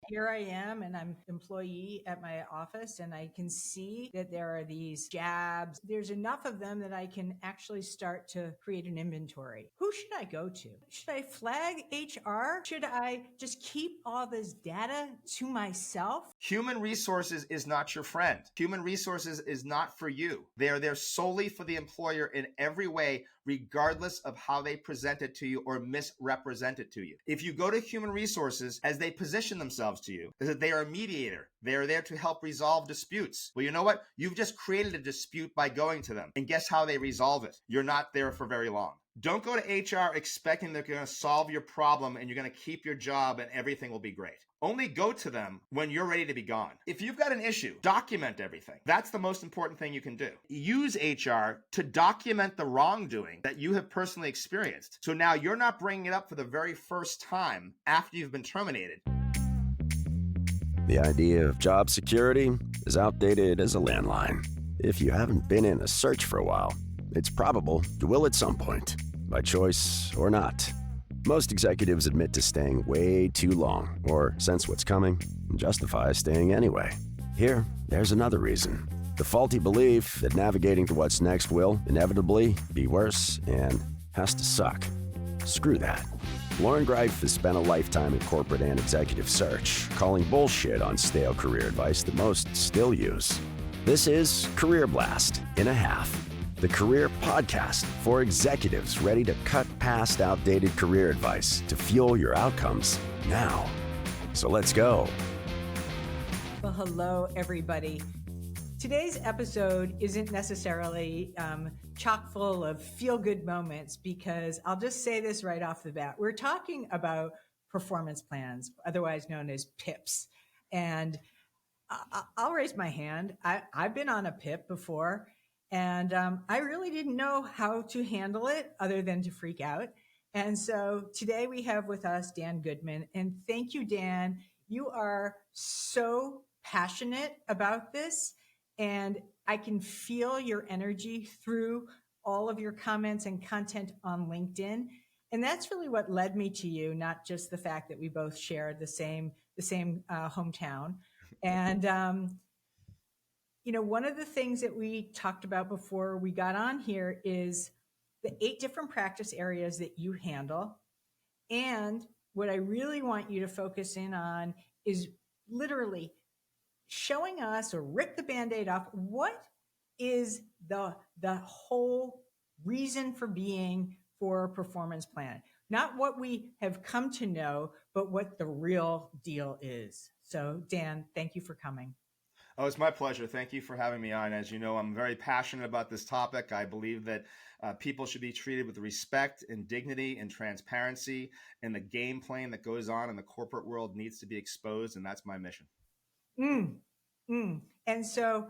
here I am and I'm employee at my office and I can see that there are these jabs. There's enough of them that I can actually start to create an inventory. Who should I go to? Should I flag HR? Should I just keep all this data to myself? Human resources is not your friend. Human resources is not for you. They are there solely for the employer in every way, regardless of how they present it to you or misrepresent it to you. If you go to human resources as they position themselves to you, is that they are a mediator. They are there to help resolve disputes. Well, you know what? You've just created a dispute by going to them. And guess how they resolve it? You're not there for very long. Don't go to HR expecting they're going to solve your problem and you're going to keep your job and everything will be great. Only go to them when you're ready to be gone. If you've got an issue, document everything. That's the most important thing you can do. Use HR to document the wrongdoing that you have personally experienced. So now you're not bringing it up for the very first time after you've been terminated. The idea of job security is outdated as a landline. If you haven't been in a search for a while, it's probable you will at some point, by choice or not. Most executives admit to staying way too long or sense what's coming and justify staying anyway. There's another reason. The faulty belief that navigating to what's next will inevitably be worse and has to suck. Screw that. Lauren Greif has spent a lifetime in corporate and executive search, calling bullshit on stale career advice that most still use. This is Career Blast in a Half, the career podcast for executives ready to cut past outdated career advice to fuel your outcomes now. So let's go. Well, hello, everybody. Today's episode isn't necessarily chock full of feel-good moments because I'll just say this right off the bat. We're talking about performance plans, otherwise known as PIPs. And I'll raise my hand. I've been on a PIP before, and I really didn't know how to handle it other than to freak out. And so today we have with us Dan Goodman. And thank you, Dan. You are so passionate about this. And I can feel your energy through all of your comments and content on LinkedIn. And that's really what led me to you, not just the fact that we both share the same hometown. And, one of the things that we talked about before we got on here is the 8 different practice areas that you handle. And what I really want you to focus in on is literally showing us, or rip the Band-Aid off, what is the whole reason for being for a performance plan. Not what we have come to know, but what the real deal is. So Dan, thank you for coming. Oh, it's my pleasure. Thank you for having me on. As you know, I'm very passionate about this topic. I believe that people should be treated with respect and dignity and transparency, and the game plan that goes on in the corporate world needs to be exposed, and that's my mission. And so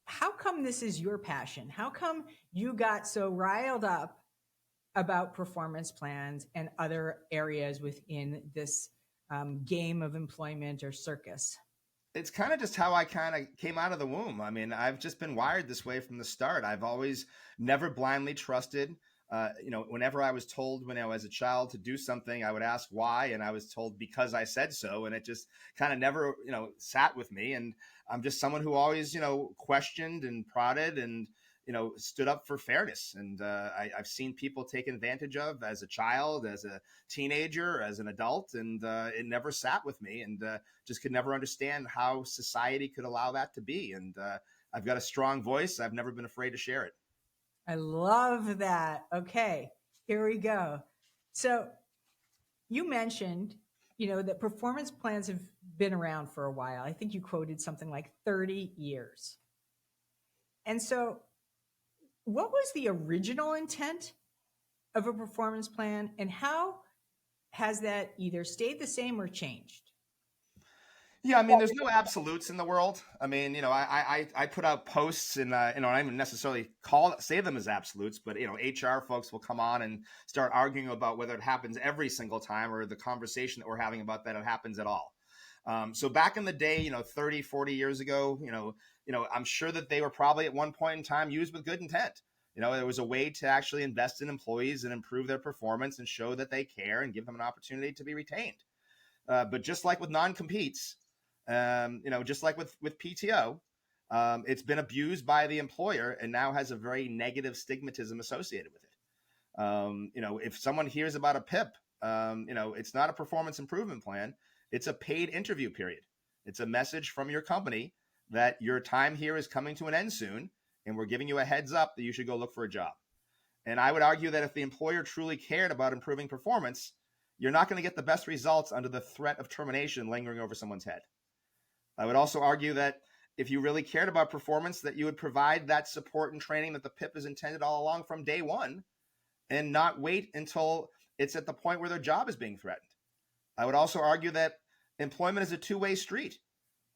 how come this is your passion? How come you got so riled up about performance plans and other areas within this game of employment or circus? It's kind of just how I kind of came out of the womb. I mean, I've just been wired this way from the start. I've always never blindly trusted. Whenever I was told when I was a child to do something, I would ask why, and I was told because I said so, and it just kind of never, sat with me. And I'm just someone who always, questioned and prodded and, stood up for fairness. And I've seen people taken advantage of as a child, as a teenager, as an adult, and it never sat with me, and just could never understand how society could allow that to be. And I've got a strong voice. I've never been afraid to share it. I love that. Okay, here we go. So you mentioned, that performance plans have been around for a while. I think you quoted something like 30 years. And so what was the original intent of a performance plan, and how has that either stayed the same or changed? Yeah, I mean, there's no absolutes in the world. I mean, I put out posts and, I don't even necessarily say them as absolutes, but, HR folks will come on and start arguing about whether it happens every single time or the conversation that we're having about that it happens at all. So back in the day, 30, 40 years ago, I'm sure that they were probably at one point in time used with good intent. There was a way to actually invest in employees and improve their performance and show that they care and give them an opportunity to be retained. But just like with non-competes, just like with PTO, it's been abused by the employer and now has a very negative stigmatism associated with it. If someone hears about a PIP, it's not a performance improvement plan. It's a paid interview period. It's a message from your company that your time here is coming to an end soon, and we're giving you a heads up that you should go look for a job. And I would argue that if the employer truly cared about improving performance, you're not going to get the best results under the threat of termination lingering over someone's head. I would also argue that if you really cared about performance, that you would provide that support and training that the PIP is intended all along from day one, and not wait until it's at the point where their job is being threatened. I would also argue that employment is a two-way street.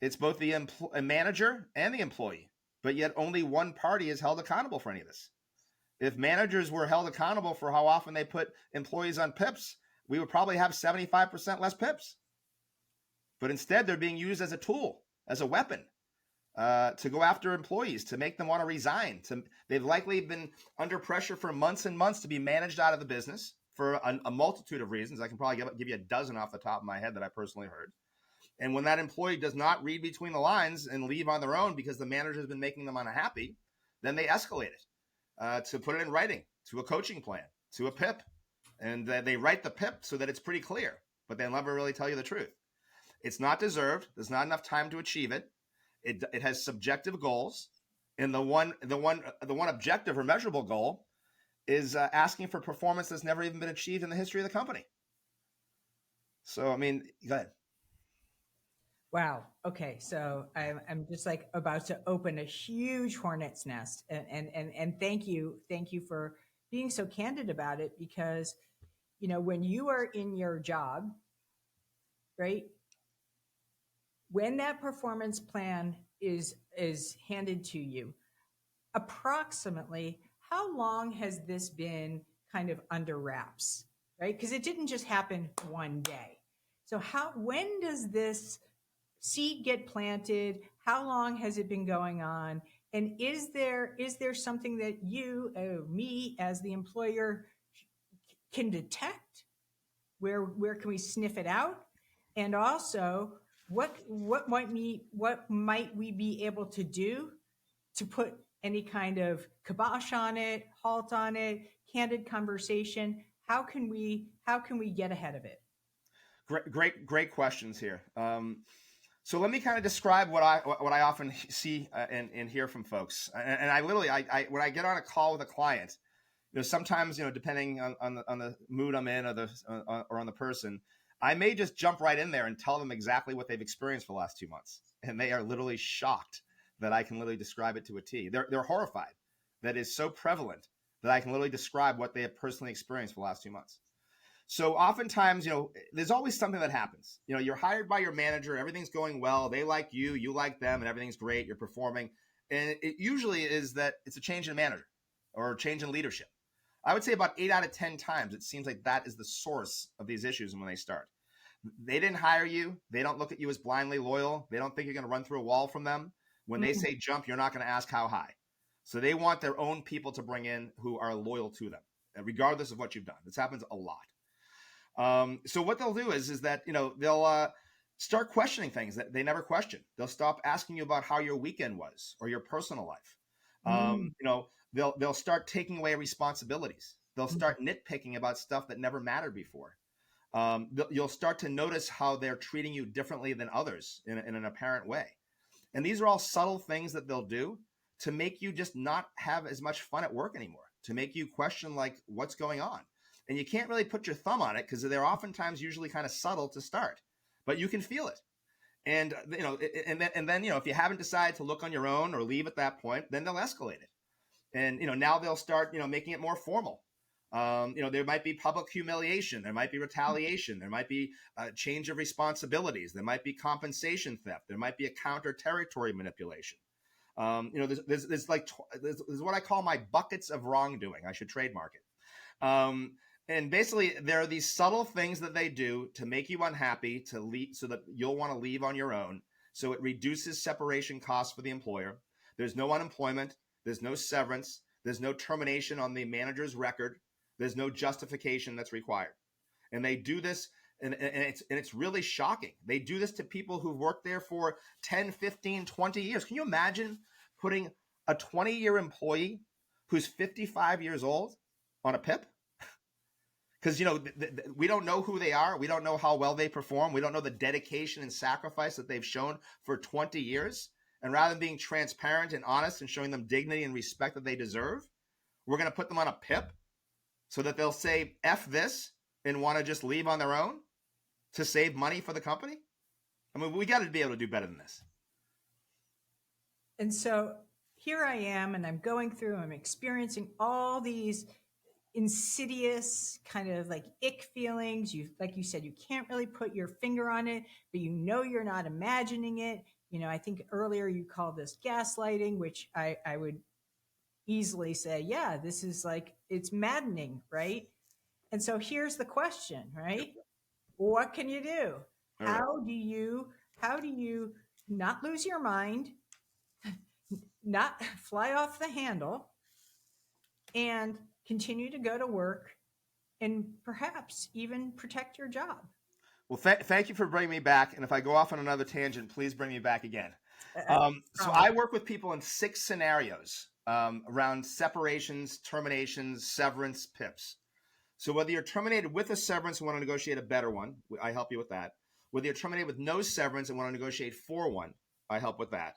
It's both the manager and the employee, but yet only one party is held accountable for any of this. If managers were held accountable for how often they put employees on PIPs, we would probably have 75% less PIPs. But instead, they're being used as a tool, as a weapon, to go after employees, to make them want to resign. They've likely been under pressure for months and months to be managed out of the business for a multitude of reasons. I can probably give you a dozen off the top of my head that I personally heard. And when that employee does not read between the lines and leave on their own because the manager has been making them unhappy, then they escalate it to put it in writing, to a coaching plan, to a PIP. And they write the PIP so that it's pretty clear, but they'll never really tell you the truth. It's not deserved. There's not enough time to achieve it. It has subjective goals. And the one objective or measurable goal is asking for performance that's never even been achieved in the history of the company. So, I mean, go ahead. Wow. Okay. So I'm just like about to open a huge hornet's nest, and thank you for being so candid about it, because, when you are in your job, right? When that performance plan is handed to you, approximately how long has this been kind of under wraps, right? Because it didn't just happen one day. So when does this seed get planted? How long has it been going on? And is there something that you, me as the employer, can detect? Where can we sniff it out? And also, what might we be able to do to put any kind of kibosh on it, halt on it, candid conversation? How can we get ahead of it? Great questions here. So let me kind of describe what I often see and hear from folks. And I literally, when I get on a call with a client, sometimes, depending on the mood I'm in or on the person, I may just jump right in there and tell them exactly what they've experienced for the last 2 months. And they are literally shocked that I can literally describe it to a T. They're horrified that is so prevalent that I can literally describe what they have personally experienced for the last 2 months. So oftentimes, there's always something that happens. You're hired by your manager, everything's going well, they like you, you like them, and everything's great, you're performing. And it usually is that it's a change in manager or a change in leadership. I would say about 8 out of 10 times, it seems like that is the source of these issues when they start. They didn't hire you. They don't look at you as blindly loyal. They don't think you're going to run through a wall from them. When they say jump, you're not going to ask how high. So they want their own people to bring in who are loyal to them, regardless of what you've done. This happens a lot. So what they'll do is that, they'll start questioning things that they never questioned. They'll stop asking you about how your weekend was or your personal life. They'll start taking away responsibilities. They'll start nitpicking about stuff that never mattered before. You'll start to notice how they're treating you differently than others in an apparent way. And these are all subtle things that they'll do to make you just not have as much fun at work anymore, to make you question like what's going on. And you can't really put your thumb on it because they're oftentimes usually kind of subtle to start, but you can feel it. And, and then, if you haven't decided to look on your own or leave at that point, then they'll escalate it. And, now they'll start, making it more formal. There might be public humiliation. There might be retaliation. There might be a change of responsibilities. There might be compensation theft. There might be a counter territory manipulation. There's what I call my buckets of wrongdoing. I should trademark it. And basically, there are these subtle things that they do to make you unhappy, to leave, so that you'll want to leave on your own. So it reduces separation costs for the employer. There's no unemployment. There's no severance. There's no termination on the manager's record. There's no justification that's required. And they do this And it's really shocking. They do this to people who've worked there for 10, 15, 20 years. Can you imagine putting a 20-year employee who's 55 years old on a PIP? Because, we don't know who they are. We don't know how well they perform. We don't know the dedication and sacrifice that they've shown for 20 years. And rather than being transparent and honest and showing them dignity and respect that they deserve, we're going to put them on a PIP so that they'll say F this and want to just leave on their own to save money for the company. I mean, we got to be able to do better than this. And so here I am, and I'm going through, I'm experiencing all these insidious kind of like ick feelings. Like you said, you can't really put your finger on it, but you're not imagining it. I think earlier you called this gaslighting, which I would easily say, yeah, this is like, it's maddening, right? And so here's the question, right? What can you do? All right. How do you not lose your mind, not fly off the handle, and continue to go to work and perhaps even protect your job? Well, thank you for bringing me back. And if I go off on another tangent, please bring me back again. So I work with people in 6 scenarios around separations, terminations, severance, PIPs. So whether you're terminated with a severance and want to negotiate a better one, I help you with that. Whether you're terminated with no severance and want to negotiate for one, I help with that.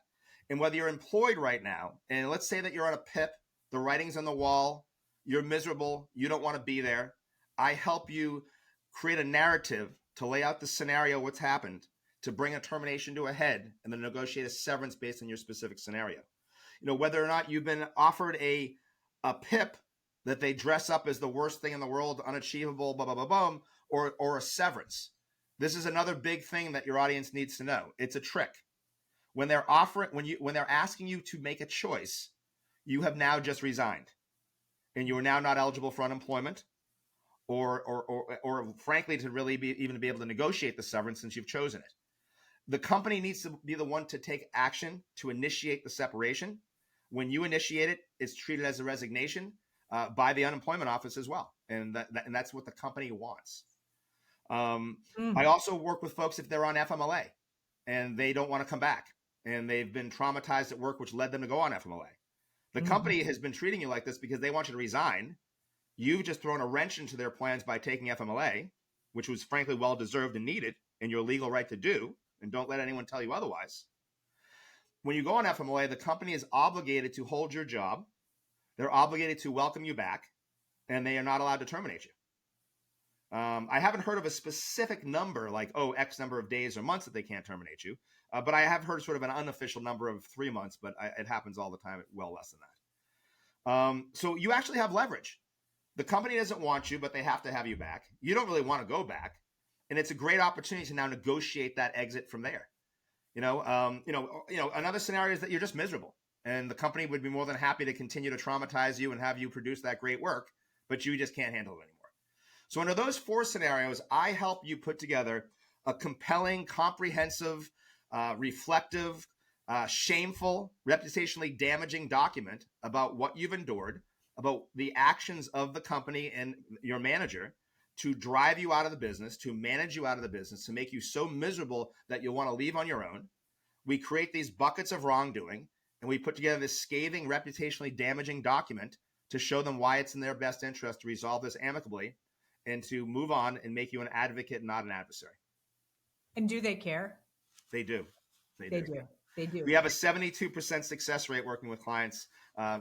And whether you're employed right now, and let's say that you're on a PIP, the writing's on the wall, you're miserable, you don't want to be there, I help you create a narrative to lay out the scenario, what's happened, to bring a termination to a head, and then negotiate a severance based on your specific scenario. Whether or not you've been offered a PIP that they dress up as the worst thing in the world, unachievable, blah, blah, blah, blah, or a severance. This is another big thing that your audience needs to know. It's a trick. When they're asking you to make a choice, you have now just resigned, and you are now not eligible for unemployment, or frankly, to really even be able to negotiate the severance since you've chosen it. The company needs to be the one to take action to initiate the separation. When you initiate it, it's treated as a resignation by the unemployment office as well, and that's what the company wants. I also work with folks if they're on FMLA and they don't want to come back, and they've been traumatized at work, which led them to go on FMLA. The company has been treating you like this because they want you to resign. You've just thrown a wrench into their plans by taking FMLA, which was frankly well-deserved and needed, and your legal right to do, and don't let anyone tell you otherwise. When you go on FMLA, the company is obligated to hold your job. They're obligated to welcome you back, and they are not allowed to terminate you. I haven't heard of a specific number like, X number of days or months that they can't terminate you. But I have heard sort of an unofficial number of 3 months, but it happens all the time, well less than that. So you actually have leverage. The company doesn't want you, but they have to have you back. You don't really want to go back. And it's a great opportunity to now negotiate that exit from there. Another scenario is that you're just miserable, and the company would be more than happy to continue to traumatize you and have you produce that great work, but you just can't handle it anymore. So under those 4 scenarios, I help you put together a compelling, comprehensive, reflective, shameful, reputationally damaging document about what you've endured, about the actions of the company and your manager to drive you out of the business, to manage you out of the business, to make you so miserable that you'll want to leave on your own. We create these buckets of wrongdoing, and we put together this scathing, reputationally damaging document to show them why it's in their best interest to resolve this amicably and to move on and make you an advocate, not an adversary. And do they care? They do. They do. We have a 72% success rate working with clients,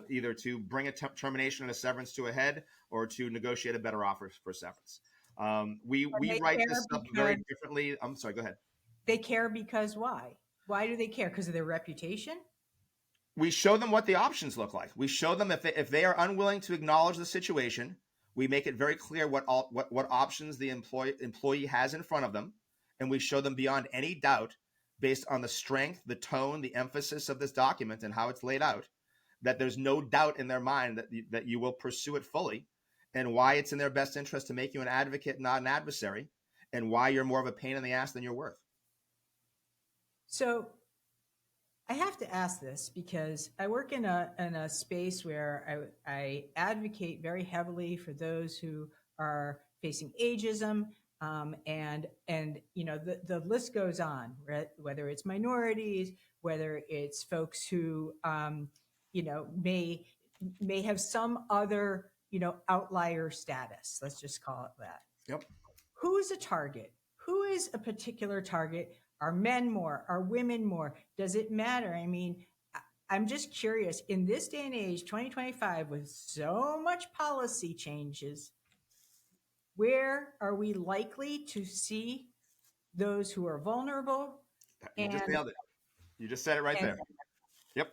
either to bring a termination and a severance to a head or to negotiate a better offer for severance. We write this stuff very differently. I'm sorry, go ahead. They care because why? Why do they care? Because of their reputation? We show them what the options look like. We show them if they are unwilling to acknowledge the situation, we make it very clear what options the employee has in front of them, and we show them beyond any doubt, based on the strength, the tone, the emphasis of this document and how it's laid out, that there's no doubt in their mind that you will pursue it fully, and why it's in their best interest to make you an advocate, not an adversary, and why you're more of a pain in the ass than you're worth. So I have to ask this because I work in a space where I advocate very heavily for those who are facing ageism, And the list goes on, right? Whether it's minorities, whether it's folks who may have some other outlier status. Let's just call it that. Yep. Who's a target? Who is a particular target? Are men more? Are women more? Does it matter? I mean, I'm just curious, in this day and age, 2025, with so much policy changes, where are we likely to see those who are vulnerable? You just And nailed it. You just said it right and there. Yep.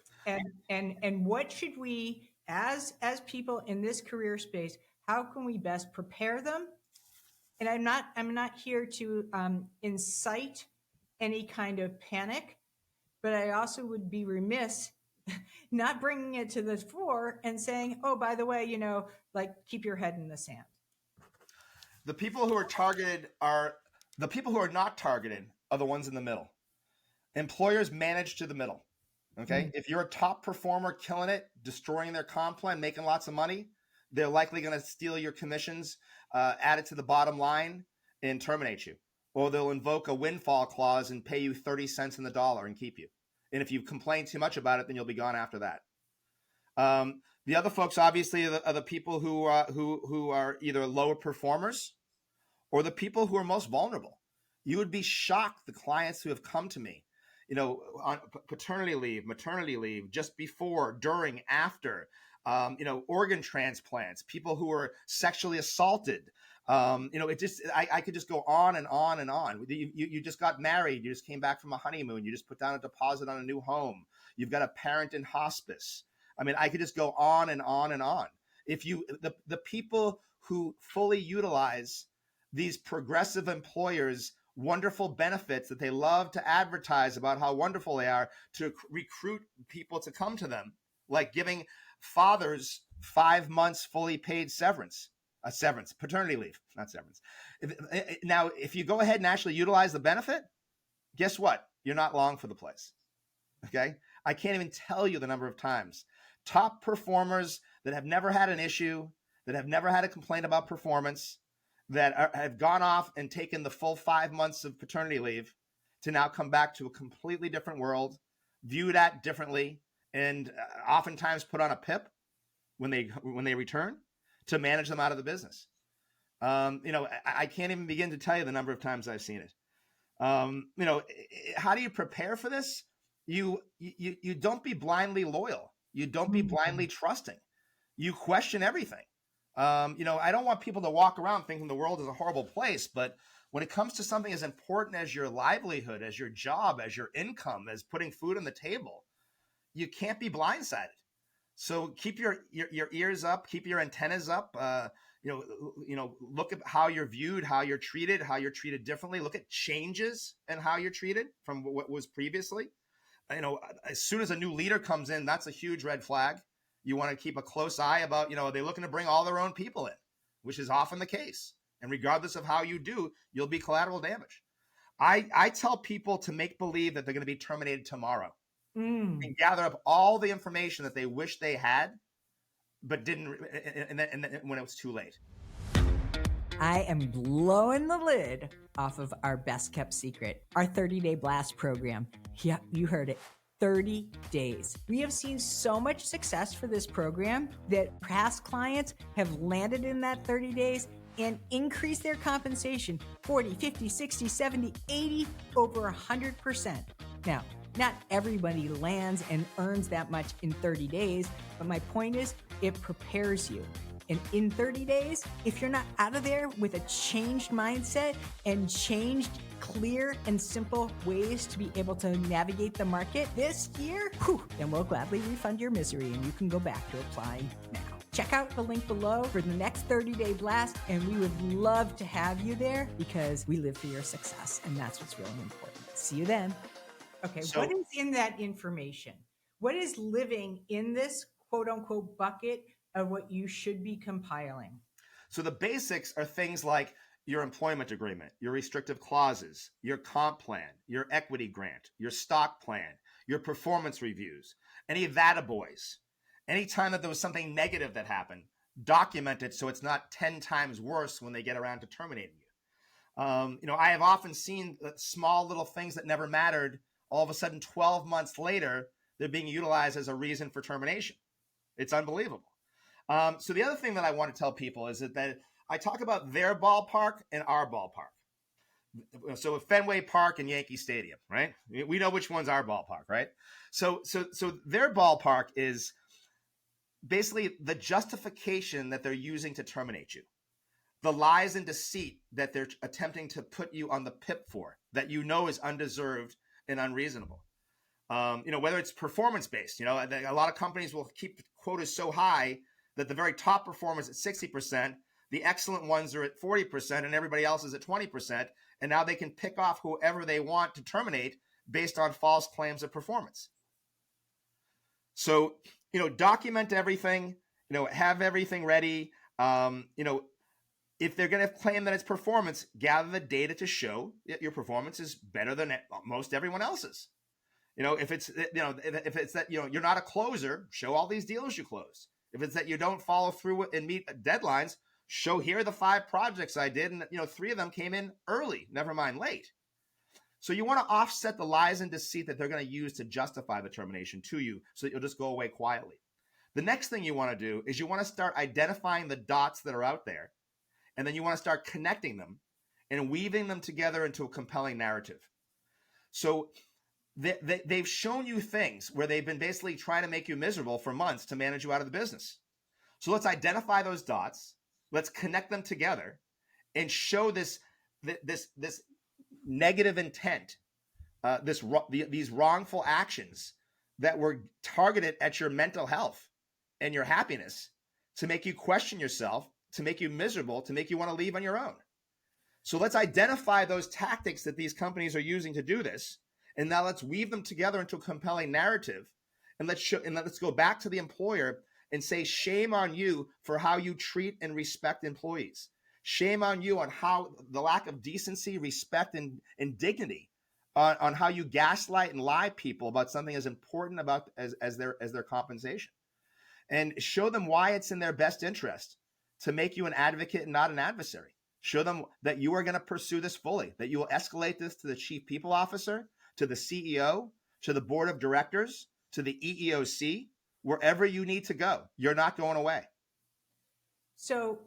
and what should we, as people in this career space, how can we best prepare them? And I'm not here to incite any kind of panic, but I also would be remiss not bringing it to the fore and saying, oh, by the way, like, keep your head in the sand. The people who are targeted are the people who are not targeted are the ones in the middle. Employers manage to the middle. Okay. If you're a top performer, killing it, destroying their comp plan, making lots of money, they're likely going to steal your commissions, add it to the bottom line, and terminate you. Or they'll invoke a windfall clause and pay you 30 cents in the dollar and keep you. And if you complain too much about it, then you'll be gone after that. The other folks, obviously, are the people who are either lower performers or the people who are most vulnerable. You would be shocked, the clients who have come to me, on paternity leave, maternity leave, just before, during, after, organ transplants, people who are sexually assaulted. I could just go on and on and on. You just got married. You just came back from a honeymoon. You just put down a deposit on a new home. You've got a parent in hospice. I mean, I could just go on and on and on. The people who fully utilize these progressive employers' wonderful benefits that they love to advertise about how wonderful they are to recruit people to come to them, like giving fathers 5 months fully paid paternity leave, not severance. Now, if you go ahead and actually utilize the benefit, guess what? You're not long for the place. Okay. I can't even tell you the number of times top performers that have never had an issue, that have never had a complaint about performance, that have gone off and taken the full 5 months of paternity leave to now come back to a completely different world, viewed at differently, and oftentimes put on a PIP when they return to manage them out of the business. I can't even begin to tell you the number of times I've seen it. How do you prepare for this? You don't be blindly loyal. You don't be blindly trusting. You question everything. I don't want people to walk around thinking the world is a horrible place, but when it comes to something as important as your livelihood, as your job, as your income, as putting food on the table, you can't be blindsided. So keep your ears up, keep your antennas up. Look at how you're viewed, how you're treated differently. Look at changes in how you're treated from what was previously. As soon as a new leader comes in, that's a huge red flag. You want to keep a close eye about, are they looking to bring all their own people in, which is often the case. And regardless of how you do, you'll be collateral damage. I tell people to make believe that they're going to be terminated tomorrow and gather up all the information that they wish they had, but didn't, and then when it was too late. I am blowing the lid off of our best kept secret, our 30-day blast program. Yeah, you heard it. 30 days. We have seen so much success for this program that past clients have landed in that 30 days and increased their compensation 40, 50, 60, 70, 80, over 100%. Now, not everybody lands and earns that much in 30 days, but my point is it prepares you. And in 30 days, if you're not out of there with a changed mindset and changed clear and simple ways to be able to navigate the market this year, then we'll gladly refund your misery and you can go back to applying now. Check out the link below for the next 30-day blast, and we would love to have you there because we live for your success, and that's what's really important. See you then. Okay, so what is in that information? What is living in this quote-unquote bucket of what you should be compiling? So the basics are things like your employment agreement, your restrictive clauses, your comp plan, your equity grant, your stock plan, your performance reviews, any attaboys. Anytime that there was something negative that happened, document it so it's not 10 times worse when they get around to terminating you. I have often seen small little things that never mattered. All of a sudden, 12 months later, they're being utilized as a reason for termination. It's unbelievable. So the other thing that I want to tell people is that I talk about their ballpark and our ballpark. So Fenway Park and Yankee Stadium, right? We know which one's our ballpark, right? So their ballpark is basically the justification that they're using to terminate you, the lies and deceit that they're attempting to put you on the pip for, that is undeserved and unreasonable. Whether it's performance based, a lot of companies will keep quotas so high that the very top performers at 60%, the excellent ones are at 40%, and everybody else is at 20%. And now they can pick off whoever they want to terminate based on false claims of performance. So, document everything, have everything ready. If they're going to claim that it's performance, gather the data to show that your performance is better than most everyone else's. If it's that, you're not a closer, show all these deals you closed. If it's that you don't follow through and meet deadlines, show here are the 5 projects I did, and 3 of them came in early, never mind late. So you want to offset the lies and deceit that they're going to use to justify the termination to you, so that you'll just go away quietly. The next thing you want to do is you want to start identifying the dots that are out there, and then you want to start connecting them and weaving them together into a compelling narrative. So they've shown you things where they've been basically trying to make you miserable for months to manage you out of the business. So let's identify those dots. Let's connect them together and show this negative intent, these wrongful actions that were targeted at your mental health and your happiness to make you question yourself, to make you miserable, to make you want to leave on your own. So let's identify those tactics that these companies are using to do this. And now let's weave them together into a compelling narrative. And let's go back to the employer and say, shame on you for how you treat and respect employees. Shame on you on how the lack of decency, respect, and dignity, on how you gaslight and lie people about something as important as their compensation. And show them why it's in their best interest to make you an advocate and not an adversary. Show them that you are going to pursue this fully, that you will escalate this to the chief people officer, to the CEO, to the board of directors, to the EEOC, wherever you need to go. You're not going away. So,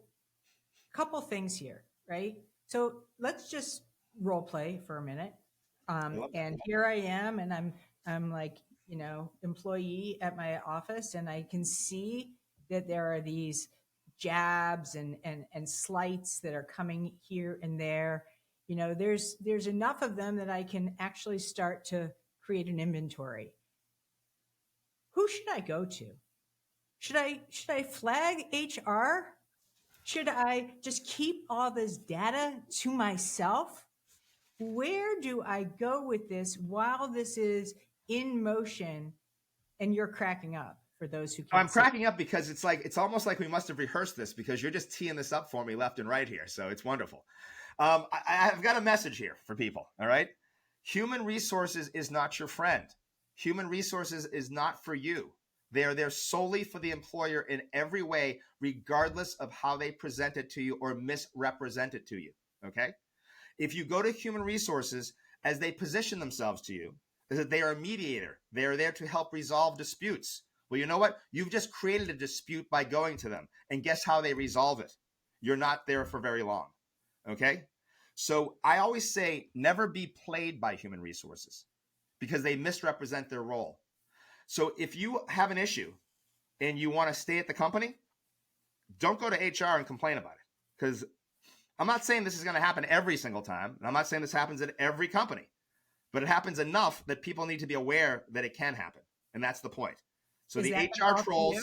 couple things here, right? So let's just role play for a minute. And here I am, and I'm like, employee at my office, and I can see that there are these jabs and slights that are coming here and there. There's enough of them that I can actually start to create an inventory. Who should I go to? Should I flag HR? Should I just keep all this data to myself? Where do I go with this while this is in motion? And you're cracking up for those who can't. I'm cracking up because it's almost like we must have rehearsed this, because you're just teeing this up for me left and right here. So it's wonderful. I've got a message here for people. All right. Human resources is not your friend. Human resources is not for you. They are there solely for the employer in every way, regardless of how they present it to you or misrepresent it to you. Okay. If you go to human resources as they position themselves to you, is that they are a mediator. They are there to help resolve disputes. Well, you know what? You've just created a dispute by going to them. And guess how they resolve it? You're not there for very long. Okay? So I always say never be played by human resources, because they misrepresent their role. So if you have an issue and you want to stay at the company, don't go to HR and complain about it. Because I'm not saying this is going to happen every single time. And I'm not saying this happens at every company. But it happens enough that people need to be aware that it can happen. And that's the point. So the HR trolls.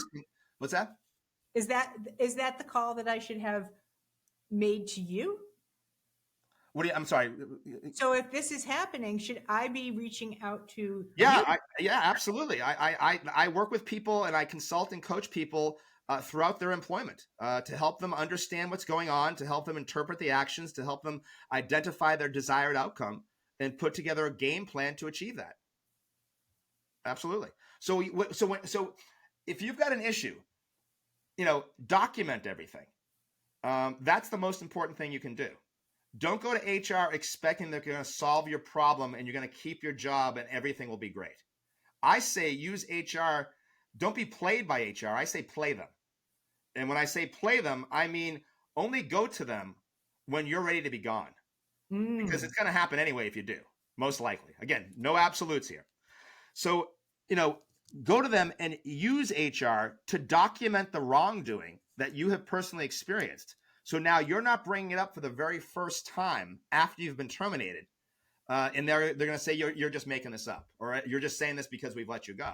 What's that? Is that the call that I should have made to you? I'm sorry. So if this is happening, should I be reaching out to you? Yeah, absolutely. I work with people and I consult and coach people throughout their employment to help them understand what's going on, to help them interpret the actions, to help them identify their desired outcome and put together a game plan to achieve that. Absolutely. So if you've got an issue, document everything. That's the most important thing you can do. Don't go to HR expecting they're going to solve your problem and you're going to keep your job and everything will be great. I say use HR. Don't be played by HR. I say play them. And when I say play them, I mean only go to them when you're ready to be gone. Because it's going to happen anyway if you do, most likely. Again, no absolutes here. So, go to them and use HR to document the wrongdoing that you have personally experienced. So now you're not bringing it up for the very first time after you've been terminated. And they're going to say you're just making this up, or you're just saying this because we've let you go.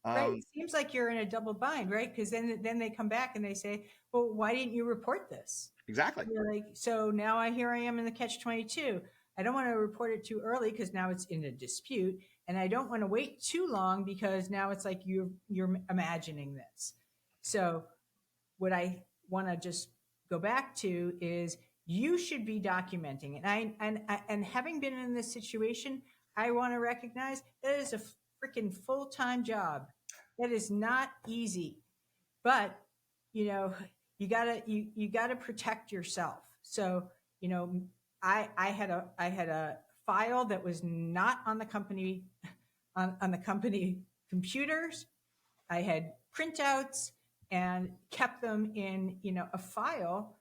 Right. It seems like you're in a double bind, right? Because then they come back and they say, well, why didn't you report this? Exactly. You're like, so now I am in the catch-22. I don't want to report it too early because now it's in a dispute, and I don't want to wait too long because now it's like you're imagining this. So what I want to just go back to is you should be documenting it. And having been in this situation, I want to recognize that is a freaking full-time job. That is not easy, but you gotta protect yourself. So I had a file that was not on the company on the company computers. I had printouts and kept them in a file,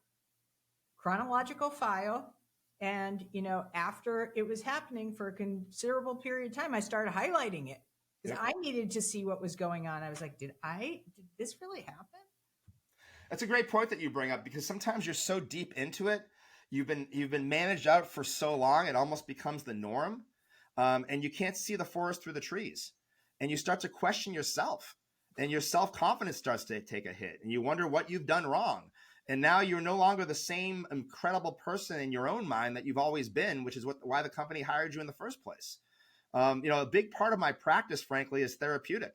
chronological file. And after it was happening for a considerable period of time, I started highlighting it because I needed to see what was going on. I was like, did this really happen? That's a great point that you bring up, because sometimes you're so deep into it, you've been managed out for so long, it almost becomes the norm, and you can't see the forest through the trees, and you start to question yourself, and your self-confidence starts to take a hit, and you wonder what you've done wrong, and now you're no longer the same incredible person in your own mind that you've always been, which is why the company hired you in the first place. A big part of my practice, frankly, is therapeutic,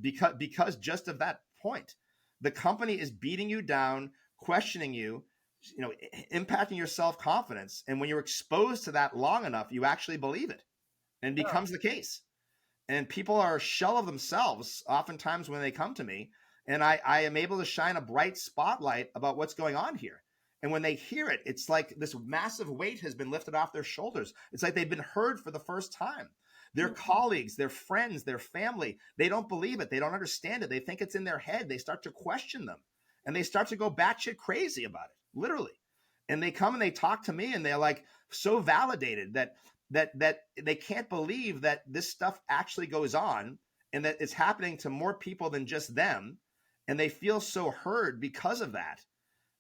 because just of that point. The company is beating you down, questioning you, impacting your self-confidence. And when you're exposed to that long enough, you actually believe it and becomes the case. And people are a shell of themselves oftentimes when they come to me, and I am able to shine a bright spotlight about what's going on here. And when they hear it, it's like this massive weight has been lifted off their shoulders. It's like they've been heard for the first time. Their colleagues, their friends, their family, they don't believe it. They don't understand it. They think it's in their head. They start to question them, and they start to go batshit crazy about it, literally. And they come and they talk to me, and they're like so validated that they can't believe that this stuff actually goes on and that it's happening to more people than just them. And they feel so heard because of that.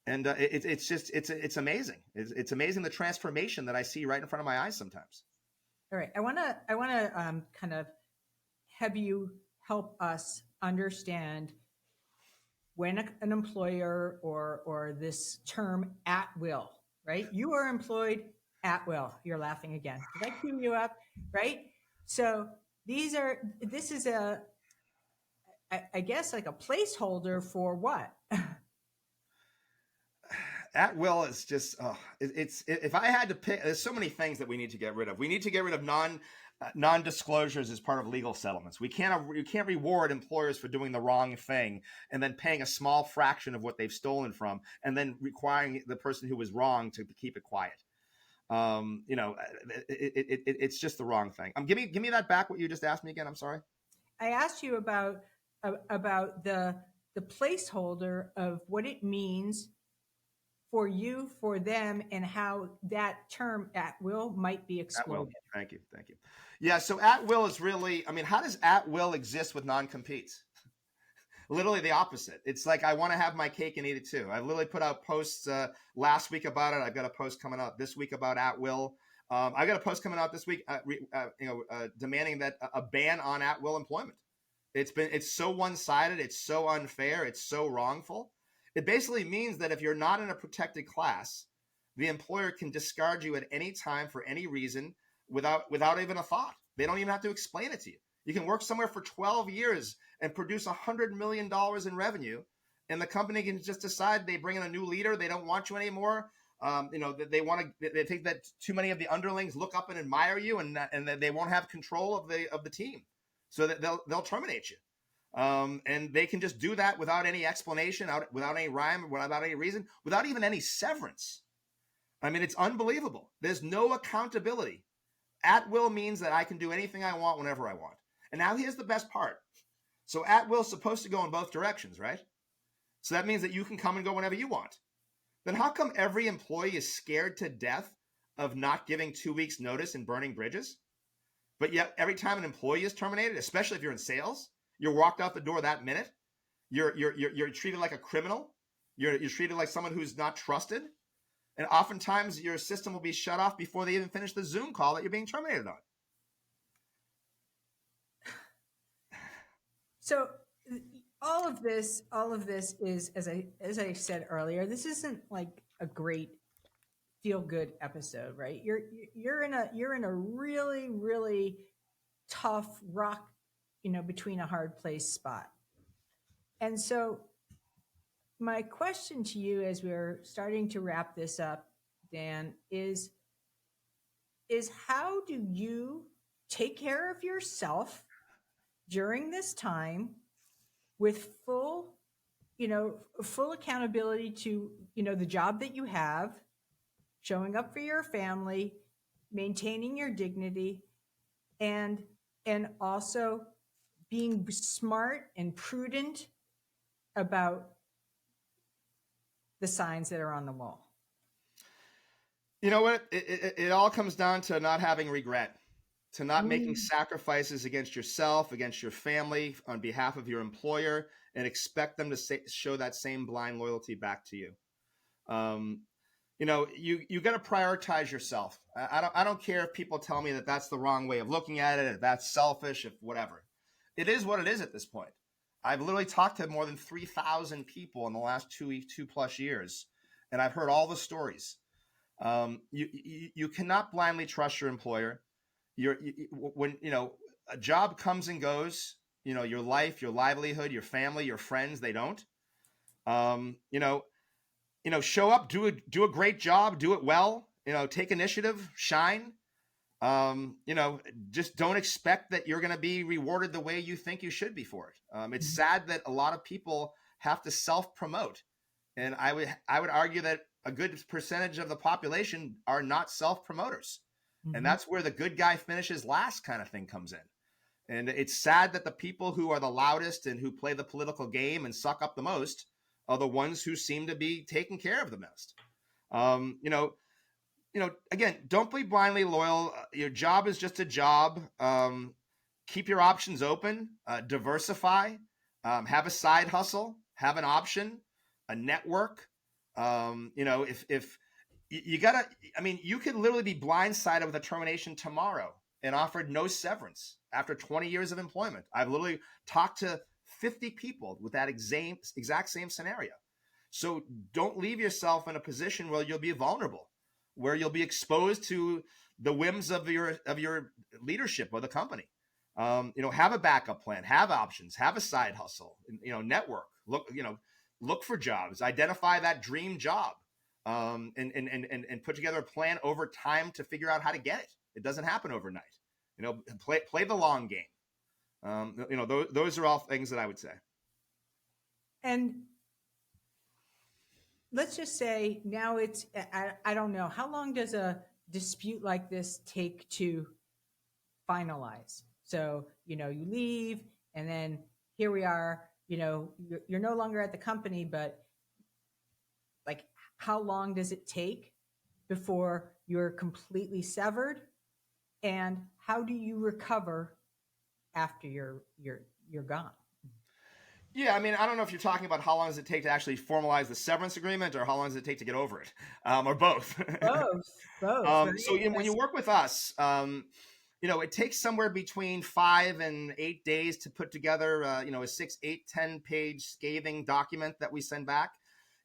And it's amazing. It's amazing the transformation that I see right in front of my eyes sometimes. All right. I want to kind of have you help us understand when an employer or this term at will, right? You are employed at will. You're laughing again. Did I cue you up? Right? So this is I guess like a placeholder for what? At will is just if I had to pick, there's so many things that we need to get rid of. We need to get rid of non-disclosures as part of legal settlements. You can't reward employers for doing the wrong thing and then paying a small fraction of what they've stolen from, and then requiring the person who was wrong to keep it quiet. It's just the wrong thing. Give me that back. What you just asked me again? I'm sorry. I asked you about the placeholder of what it means for you, for them, and how that term at will might be exploited. Thank you. Yeah, so at will is really, how does at will exist with non-competes? Literally the opposite. It's like I want to have my cake and eat it too. I literally put out posts last week about it. I've got a post coming out this week about at will. I've got a post coming out this week, demanding that a ban on at will employment. It's so one-sided. It's so unfair. It's so wrongful. It basically means that if you're not in a protected class, the employer can discard you at any time for any reason without even a thought. They don't even have to explain it to you. You can work somewhere for 12 years and produce $100 million in revenue, and the company can just decide they bring in a new leader. They don't want you anymore. They think that too many of the underlings look up and admire you, and that they won't have control of the team, so that they'll terminate you. And they can just do that without any explanation, without any rhyme, without any reason, without even any severance. I mean, it's unbelievable. There's no accountability. At will means that I can do anything I want whenever I want. And now here's the best part. So at will is supposed to go in both directions, right? So that means that you can come and go whenever you want. Then how come every employee is scared to death of not giving 2 weeks notice and burning bridges? But yet every time an employee is terminated, especially if you're in sales, you're walked out the door that minute. You're treated like a criminal. You're treated like someone who's not trusted. And oftentimes your system will be shut off before they even finish the Zoom call that you're being terminated on. So all of this is, as I said earlier, this isn't like a great feel good episode, right? You're in a really, really tough rock, between a hard place spot. And so my question to you as we're starting to wrap this up, Dan, is how do you take care of yourself during this time with full accountability to, the job that you have, showing up for your family, maintaining your dignity, and also being smart and prudent about the signs that are on the wall? You know what? It all comes down to not having regret, to not making sacrifices against yourself, against your family, on behalf of your employer, and expect them to show that same blind loyalty back to you. You got to prioritize yourself. I don't care if people tell me that that's the wrong way of looking at it, if that's selfish, if whatever. It is what it is at this point. I've literally talked to more than 3,000 people in the last 2+ years, and I've heard all the stories. You cannot blindly trust your employer. When a job comes and goes, your life, your livelihood, your family, your friends, they don't. Show up, do a great job, do it well. Take initiative, shine. Just don't expect that you're going to be rewarded the way you think you should be for it. It's sad that a lot of people have to self-promote, and I would argue that a good percentage of the population are not self-promoters. And that's where the good guy finishes last kind of thing comes in. And it's sad that the people who are the loudest and who play the political game and suck up the most are the ones who seem to be taking care of the most. Again, don't be blindly loyal. Your job is just a job. Keep your options open, diversify, have a side hustle, have an option, a network. If you gotta, you could literally be blindsided with a termination tomorrow and offered no severance after 20 years of employment. I've literally talked to 50 people with that exact same scenario. So don't leave yourself in a position where you'll be vulnerable, where you'll be exposed to the whims of your leadership or the company. Have a backup plan, have options, have a side hustle, network, look for jobs, identify that dream job, and put together a plan over time to figure out how to get it. It doesn't happen overnight. Play the long game. Those are all things that I would say. And let's just say now it's, I don't know, how long does a dispute like this take to finalize? So, you leave, and then here we are, you're no longer at the company, but like, how long does it take before you're completely severed? And how do you recover after you're gone? Yeah, I don't know if you're talking about how long does it take to actually formalize the severance agreement, or how long does it take to get over it, or both. Both. So when you work with us, it takes somewhere between 5 and 8 days to put together, a 6, 8, 10-page scathing document that we send back.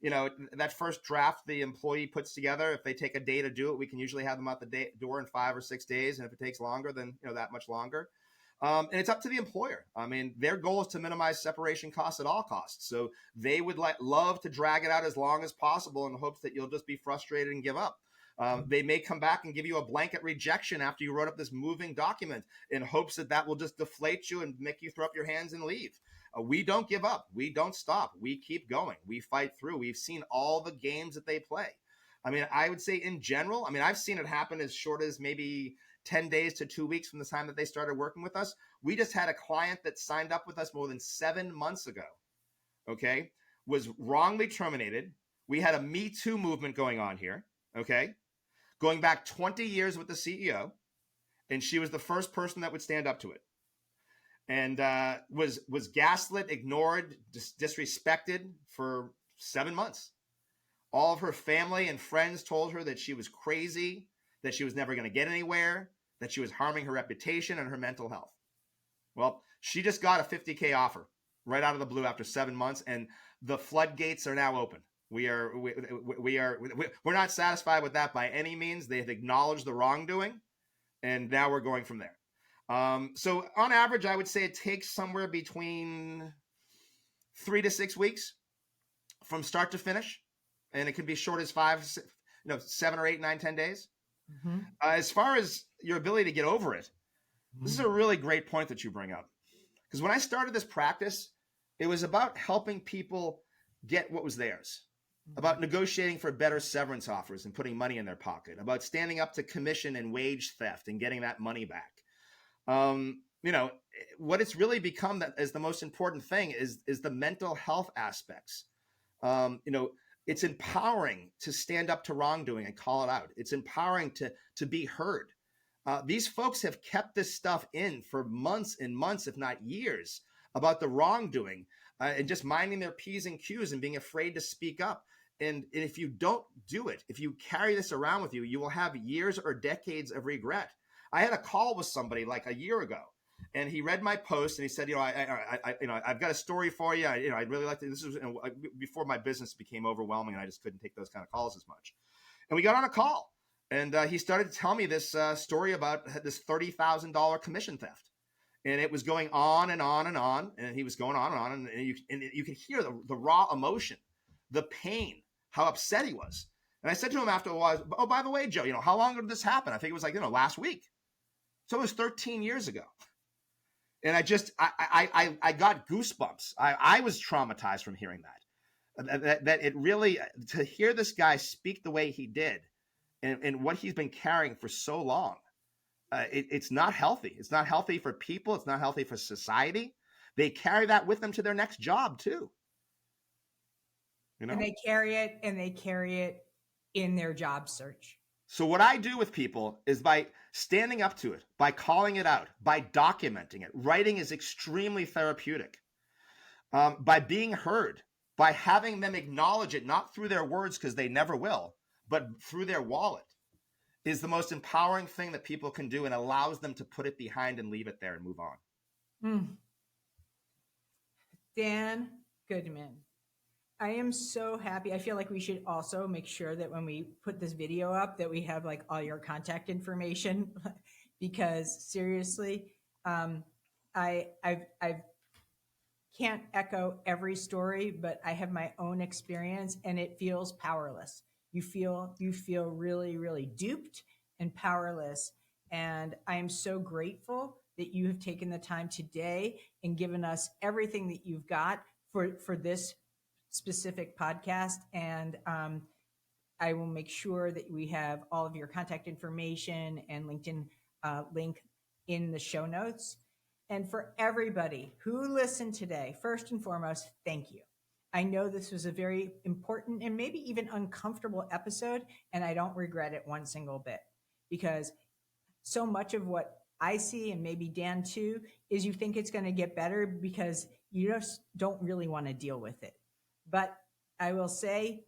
That first draft the employee puts together. If they take a day to do it, we can usually have them out the door in 5 or 6 days. And if it takes longer, then, that much longer. And it's up to the employer. Their goal is to minimize separation costs at all costs. So they would love to drag it out as long as possible in hopes that you'll just be frustrated and give up. They may come back and give you a blanket rejection after you wrote up this moving document in hopes that will just deflate you and make you throw up your hands and leave. We don't give up. We don't stop. We keep going. We fight through. We've seen all the games that they play. I mean, I would say in general, I mean, I've seen it happen as short as maybe 10 days to 2 weeks from the time that they started working with us. We just had a client that signed up with us more than 7 months ago, okay, was wrongly terminated. We had a Me Too movement going on here, okay, going back 20 years with the CEO, and she was the first person that would stand up to it, and was gaslit, ignored, disrespected for 7 months. All of her family and friends told her that she was crazy, that she was never going to get anywhere, that she was harming her reputation and her mental health. Well, she just got a $50K offer right out of the blue after 7 months, and the floodgates are now open. We're not satisfied with that by any means. They have acknowledged the wrongdoing, and now we're going from there. So on average, I would say it takes somewhere between 3 to 6 weeks from start to finish, and it can be short as 7 or 8, 9, 10 days. Mm-hmm. As far as your ability to get over it, this is a really great point that you bring up. Because when I started this practice, it was about helping people get what was theirs, about negotiating for better severance offers and putting money in their pocket, about standing up to commission and wage theft and getting that money back. What it's really become that is the most important thing is the mental health aspects. It's empowering to stand up to wrongdoing and call it out. It's empowering to be heard. These folks have kept this stuff in for months and months, if not years, about the wrongdoing and just minding their P's and Q's and being afraid to speak up. And if you don't do it, if you carry this around with you, you will have years or decades of regret. I had a call with somebody like a year ago, and he read my post and he said, I've got a story for you. I'd really like to. This was before my business became overwhelming, and I just couldn't take those kind of calls as much. And we got on a call, and he started to tell me this story about this $30,000 commission theft, and it was going on and on and on, and he was going on and on, and you could hear the raw emotion, the pain, how upset he was. And I said to him after a while, "Oh, by the way, Joe, how long did this happen?" I think it was last week. So it was 13 years ago. And I got goosebumps. I was traumatized from hearing that it really, to hear this guy speak the way he did and what he's been carrying for so long, it's not healthy. It's not healthy for people. It's not healthy for society. They carry that with them to their next job too. And they carry it in their job search. So what I do with people is by standing up to it, by calling it out, by documenting it. Writing is extremely therapeutic. By being heard, by having them acknowledge it, not through their words, because they never will, but through their wallet, is the most empowering thing that people can do and allows them to put it behind and leave it there and move on. Dan Goodman. I am so happy. I feel like we should also make sure that when we put this video up that we have all your contact information, because seriously, I can't echo every story, but I have my own experience and it feels powerless. You feel really, really duped and powerless. And I am so grateful that you have taken the time today and given us everything that you've got for this specific podcast. And I will make sure that we have all of your contact information and LinkedIn link in the show notes. And for everybody who listened today, first and foremost, thank you. I know this was a very important and maybe even uncomfortable episode, and I don't regret it one single bit, because so much of what I see, and maybe Dan too, is you think it's going to get better because you just don't really want to deal with it. But I will say,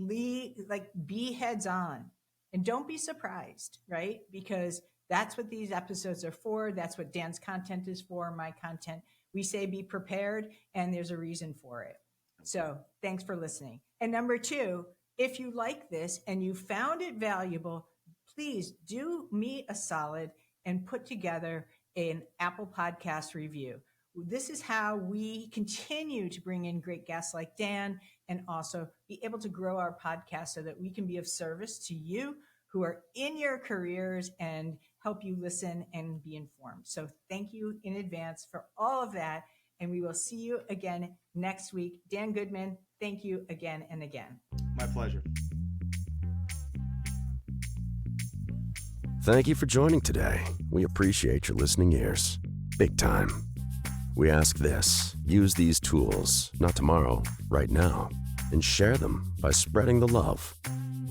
be heads on and don't be surprised, right? Because that's what these episodes are for. That's what Dan's content is for, my content. We say be prepared, and there's a reason for it. So thanks for listening. And number 2, if you like this and you found it valuable, please do me a solid and put together an Apple Podcast review. This is how we continue to bring in great guests like Dan and also be able to grow our podcast so that we can be of service to you who are in your careers and help you listen and be informed. So thank you in advance for all of that. And we will see you again next week. Dan Goodman, thank you again and again. My pleasure. Thank you for joining today. We appreciate your listening ears. Big time. We ask this: use these tools, not tomorrow, right now, and share them by spreading the love,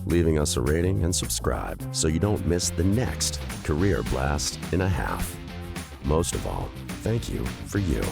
leaving us a rating and subscribe so you don't miss the next Career Blast in a Half. Most of all, thank you for you.